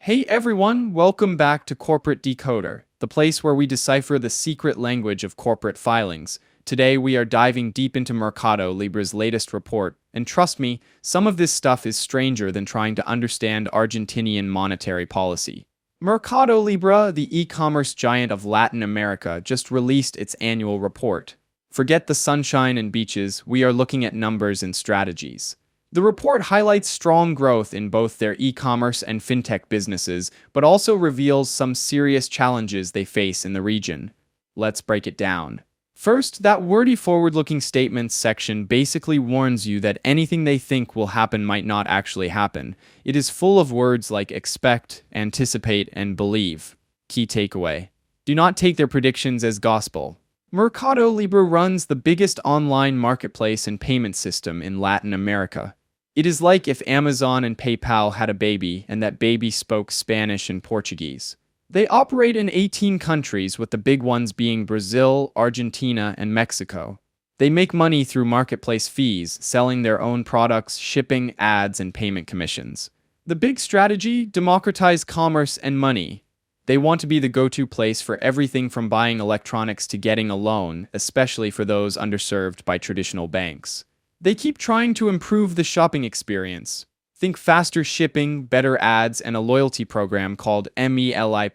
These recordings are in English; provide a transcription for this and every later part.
Hey everyone, welcome back to Corporate Decoder, the place where we decipher the secret language of corporate filings. Today we are diving deep into Mercado Libre's latest report, and trust me, some of this stuff is stranger than trying to understand Argentinian monetary policy. Mercado Libre, the e-commerce giant of Latin America, just released its annual report. Forget the sunshine and beaches, we are looking at numbers and strategies. The report highlights strong growth in both their e-commerce and fintech businesses, but also reveals some serious challenges they face in the region. Let's break it down. First, that wordy forward-looking statements section basically warns you that anything they think will happen might not actually happen. It is full of words like expect, anticipate, and believe. Key takeaway: do not take their predictions as gospel. Mercado Libre runs the biggest online marketplace and payment system in Latin America. It is like if Amazon and PayPal had a baby, and that baby spoke Spanish and Portuguese. They operate in 18 countries, with the big ones being Brazil, Argentina, and Mexico. They make money through marketplace fees, selling their own products, shipping, ads, and payment commissions. The big strategy: democratize commerce and money. They want to be the go-to place for everything from buying electronics to getting a loan, especially for those underserved by traditional banks. They keep trying to improve the shopping experience. Think faster shipping, better ads, and a loyalty program called MELI+.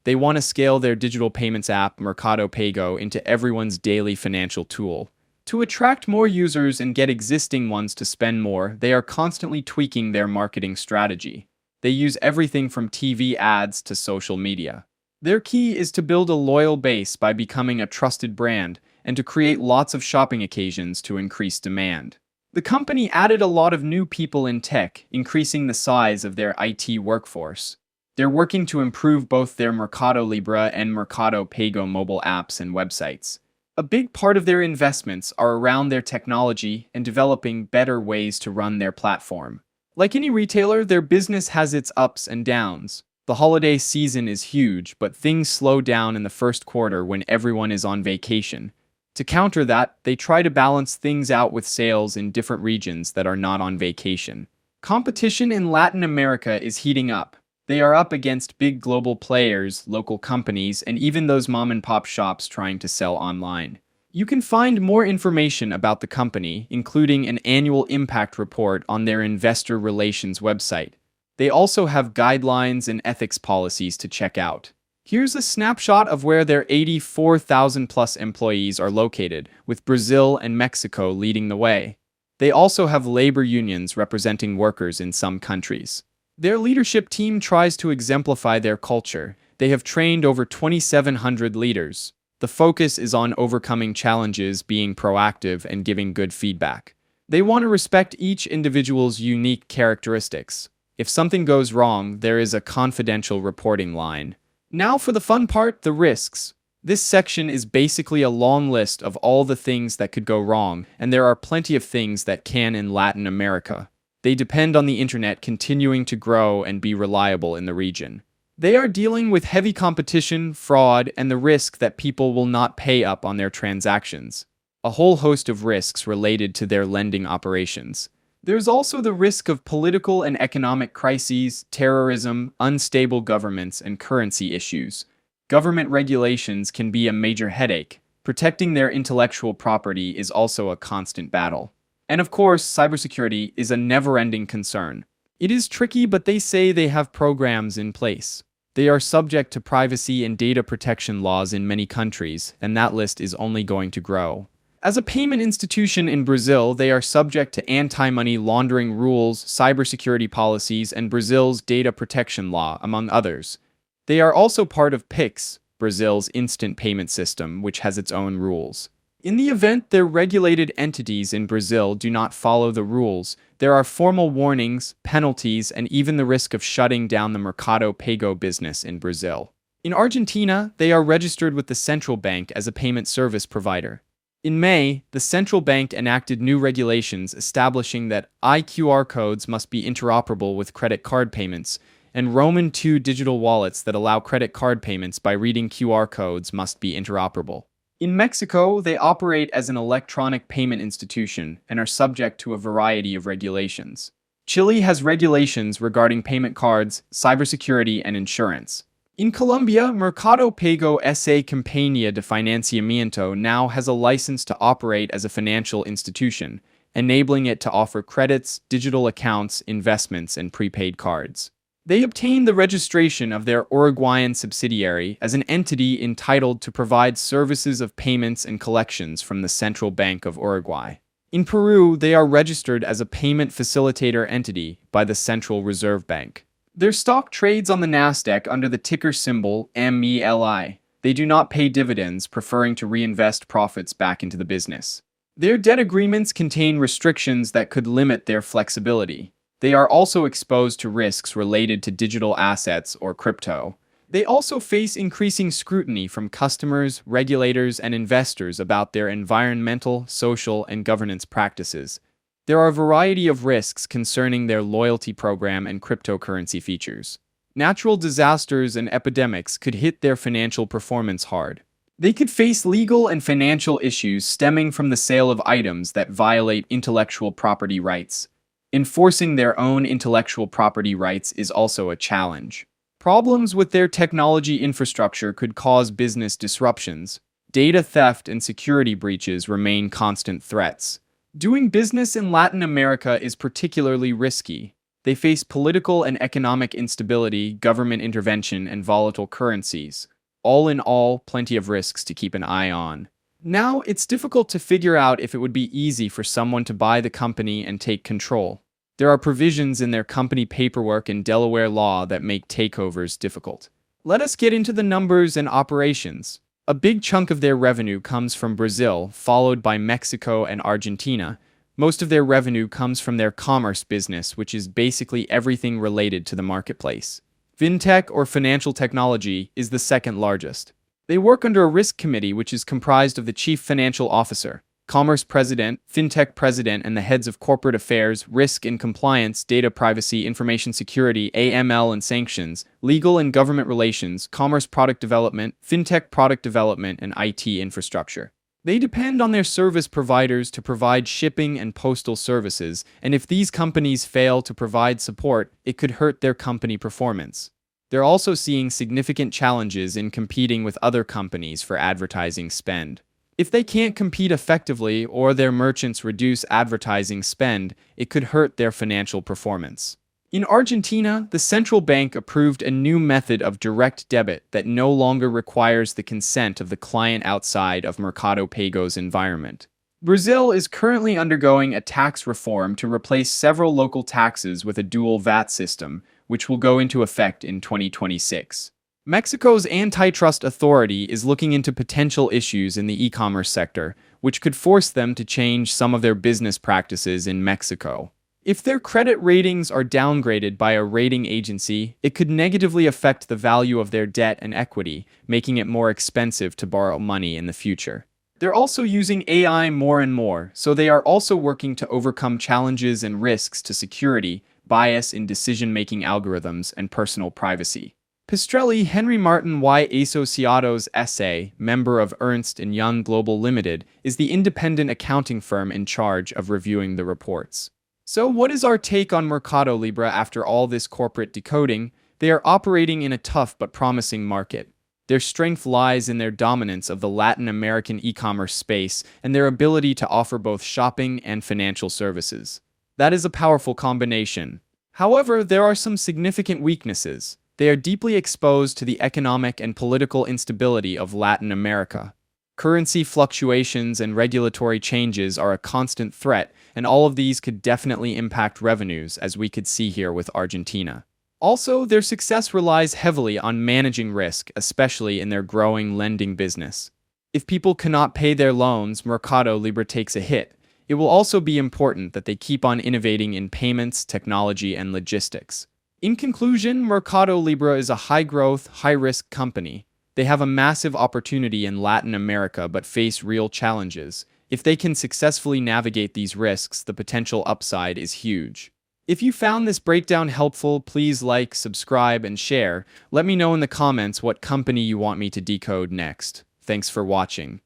They want to scale their digital payments app, Mercado Pago, into everyone's daily financial tool. To attract more users and get existing ones to spend more, they are constantly tweaking their marketing strategy. They use everything from TV ads to social media. Their key is to build a loyal base by becoming a trusted brand, and to create lots of shopping occasions to increase demand. The company added a lot of new people in tech, increasing the size of their IT workforce. They're working to improve both their Mercado Libre and Mercado Pago mobile apps and websites. A big part of their investments are around their technology and developing better ways to run their platform. Like any retailer, their business has its ups and downs. The holiday season is huge, but things slow down in the first quarter when everyone is on vacation. To counter that, they try to balance things out with sales in different regions that are not on vacation. Competition in Latin America is heating up. They are up against big global players, local companies, and even those mom-and-pop shops trying to sell online. You can find more information about the company, including an annual impact report, on their investor relations website. They also have guidelines and ethics policies to check out. Here's a snapshot of where their 84,000+ employees are located, with Brazil and Mexico leading the way. They also have labor unions representing workers in some countries. Their leadership team tries to exemplify their culture. They have trained over 2,700 leaders. The focus is on overcoming challenges, being proactive, and giving good feedback. They want to respect each individual's unique characteristics. If something goes wrong, there is a confidential reporting line. Now for the fun part, the risks. This section is basically a long list of all the things that could go wrong, and there are plenty of things that can in Latin America. They depend on the internet continuing to grow and be reliable in the region. They are dealing with heavy competition, fraud, and the risk that people will not pay up on their transactions. A whole host of risks related to their lending operations. There's also the risk of political and economic crises, terrorism, unstable governments, and currency issues. Government regulations can be a major headache. Protecting their intellectual property is also a constant battle. And of course, cybersecurity is a never-ending concern. It is tricky, but they say they have programs in place. They are subject to privacy and data protection laws in many countries, and that list is only going to grow. As a payment institution in Brazil, they are subject to anti-money laundering rules, cybersecurity policies, and Brazil's data protection law, among others. They are also part of Pix, Brazil's instant payment system, which has its own rules. In the event their regulated entities in Brazil do not follow the rules, there are formal warnings, penalties, and even the risk of shutting down the Mercado Pago business in Brazil. In Argentina, they are registered with the central bank as a payment service provider. In May, the central bank enacted new regulations establishing that QR codes must be interoperable with credit card payments, and Roman II digital wallets that allow credit card payments by reading QR codes must be interoperable. In Mexico, they operate as an electronic payment institution and are subject to a variety of regulations. Chile has regulations regarding payment cards, cybersecurity, and insurance. In Colombia, Mercado Pago S.A. Compañía de Financiamiento now has a license to operate as a financial institution, enabling it to offer credits, digital accounts, investments, and prepaid cards. They obtained the registration of their Uruguayan subsidiary as an entity entitled to provide services of payments and collections from the Central Bank of Uruguay. In Peru, they are registered as a payment facilitator entity by the Central Reserve Bank. Their stock trades on the Nasdaq under the ticker symbol MELI. They do not pay dividends, preferring to reinvest profits back into the business. Their debt agreements contain restrictions that could limit their flexibility. They are also exposed to risks related to digital assets or crypto. They also face increasing scrutiny from customers, regulators, and investors about their environmental, social, and governance practices. There are a variety of risks concerning their loyalty program and cryptocurrency features. Natural disasters and epidemics could hit their financial performance hard. They could face legal and financial issues stemming from the sale of items that violate intellectual property rights. Enforcing their own intellectual property rights is also a challenge. Problems with their technology infrastructure could cause business disruptions. Data theft and security breaches remain constant threats. Doing business in Latin America is particularly risky. They face political and economic instability, government intervention, and volatile currencies. All in all, plenty of risks to keep an eye on. Now, it's difficult to figure out if it would be easy for someone to buy the company and take control. There are provisions in their company paperwork and Delaware law that make takeovers difficult. Let us get into the numbers and operations. A big chunk of their revenue comes from Brazil, followed by Mexico and Argentina. Most of their revenue comes from their commerce business, which is basically everything related to the marketplace. Fintech, or financial technology, is the second largest. They work under a risk committee which is comprised of the chief financial officer, commerce president, fintech president, and the heads of corporate affairs, risk and compliance, data privacy, information security, AML and sanctions, legal and government relations, commerce product development, fintech product development, and IT infrastructure. They depend on their service providers to provide shipping and postal services, and if these companies fail to provide support, it could hurt their company performance. They're also seeing significant challenges in competing with other companies for advertising spend. If they can't compete effectively or their merchants reduce advertising spend, it could hurt their financial performance. In Argentina, the central bank approved a new method of direct debit that no longer requires the consent of the client outside of Mercado Pago's environment. Brazil is currently undergoing a tax reform to replace several local taxes with a dual VAT system, which will go into effect in 2026. Mexico's antitrust authority is looking into potential issues in the e-commerce sector, which could force them to change some of their business practices in Mexico. If their credit ratings are downgraded by a rating agency, it could negatively affect the value of their debt and equity, making it more expensive to borrow money in the future. They're also using AI more and more, so they are also working to overcome challenges and risks to security, bias in decision-making algorithms, and personal privacy. Pistrelli Henry Martin y Asociados S.A., member of Ernst & Young Global Limited, is the independent accounting firm in charge of reviewing the reports. So what is our take on Mercado Libre after all this corporate decoding? They are operating in a tough but promising market. Their strength lies in their dominance of the Latin American e-commerce space and their ability to offer both shopping and financial services. That is a powerful combination. However, there are some significant weaknesses. They are deeply exposed to the economic and political instability of Latin America. Currency fluctuations and regulatory changes are a constant threat, and all of these could definitely impact revenues, as we could see here with Argentina. Also, their success relies heavily on managing risk, especially in their growing lending business. If people cannot pay their loans, Mercado Libre takes a hit. It will also be important that they keep on innovating in payments, technology, and logistics. In conclusion, Mercado Libre is a high-growth, high-risk company. They have a massive opportunity in Latin America but face real challenges. If they can successfully navigate these risks, the potential upside is huge. If you found this breakdown helpful, please like, subscribe, and share. Let me know in the comments what company you want me to decode next. Thanks for watching.